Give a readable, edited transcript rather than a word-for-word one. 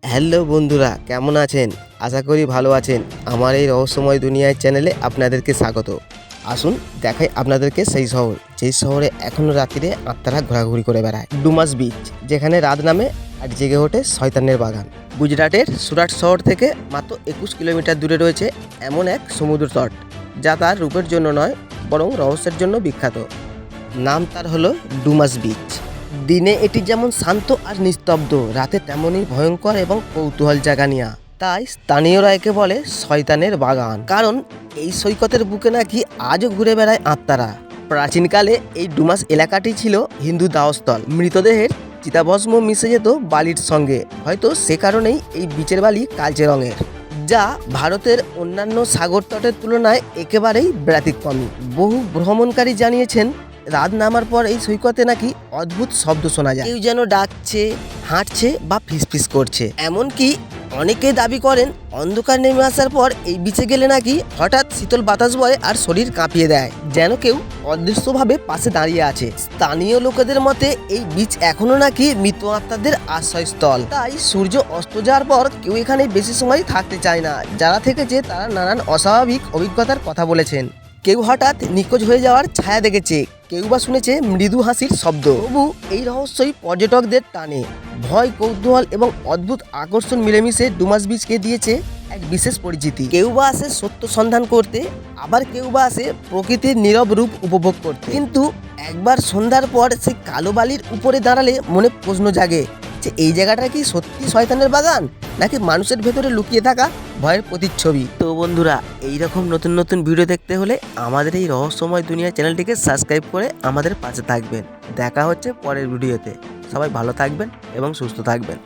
Hello বন্ধুরা, কেমন আছেন? আশা করি ভালো আছেন। আমার এই রহস্যময় দুনিয়ার চ্যানেলে আপনাদেরকে স্বাগত। আসুন দেখাই আপনাদেরকে সেই শহর, যেই শহরে এখনও রাত্রিরে আত্মারা ঘোরাঘুরি করে বেড়ায়। ডুমাস বিচ, যেখানে রাত নামে আর জেগে ওঠে শয়তানের বাগান। গুজরাটের সুরাট শহর থেকে মাত্র 21 কিলোমিটার দূরে রয়েছে এমন এক সমুদ্র তট, যা তার রূপের জন্য নয় বরং রহস্যের জন্য বিখ্যাত। নাম তার হলো ডুমাস বিচ। দিনে এটি যেমন শান্ত আর নিস্তব্ধ, রাতে তেমনই ভয়ঙ্কর এবং কৌতূহল জাগানিয়া। তাই স্থানীয়রা একে বলে শয়তানের বাগান, কারণ এই সৈকতের বুকে নাকি আজও ঘুরে বেড়ায় আত্মারা। প্রাচীনকালে এই ডুমাস এলাকাটি ছিল হিন্দু দাহস্থল। মৃতদেহের চিতাভস্ম মিশে যেত বালির সঙ্গে, হয়তো সে কারণেই এই বিচের বালি কালচে রঙের, যা ভারতের অন্যান্য সাগর তটের তুলনায় একেবারেই ব্যতিক্রমী। বহু ভ্রমণকারী জানিয়েছেন রাত নামার পর এই সৈকতে নাকি অদ্ভুত শব্দ শোনা যায়, কেউ যেন ডাকছে, হাঁটছে বা ফিসফিস করছে। এমনকি অনেকে দাবি করেন অন্ধকার নেমে আসার পর এই বিচে গেলে নাকি হঠাৎ শীতল বাতাস বয় আর শরীর কাঁপিয়ে দেয়, যেন কেউ অদৃশ্যভাবে পাশে দাঁড়িয়ে আছে। স্থানীয় লোকেদের মতে এই বিচ এখনো নাকি মৃত আত্মাদের আশ্রয়স্থল, তাই সূর্য অস্ত যাওয়ার পর কেউ এখানে বেশি সময় থাকতে চায় না। যারা থেকেছে তারা নানান অস্বাভাবিক অভিজ্ঞতার কথা বলেছেন। কেউ হঠাৎ নিখোঁজ হয়ে যাওয়ার ছায়া দেখেছে, কেউ বা শুনেছে মৃদু হাসির শব্দ। তবু এই রহস্যই পর্যটকদের টানে। ভয়, কৌতূহল এবং অদ্ভুত আকর্ষণ মিলেমিশে ডুমাস বিচকে দিয়েছে এক বিশেষ পরিচিতি। কেউ বা আসে সত্য সন্ধান করতে, আবার কেউ বা আসে প্রকৃতির নীরব রূপ উপভোগ করতে। কিন্তু একবার সন্ধ্যার পর সেই কালো বালির উপরে দাঁড়ালে মনে প্রশ্ন জাগে যে এই জায়গাটা কি সত্যি শয়তানের বাগান, নাকি মানুষের ভেতরে লুকিয়ে থাকা ভয়ের প্রতিচ্ছবি। তো বন্ধুরা, এইরকম নতুন নতুন ভিডিও দেখতে হলে আমাদের এই রহস্যময় দুনিয়া চ্যানেলটিকে সাবস্ক্রাইব করে আমাদের পাশে থাকবেন। দেখা হচ্ছে পরের ভিডিওতে। সবাই ভালো থাকবেন এবং সুস্থ থাকবেন।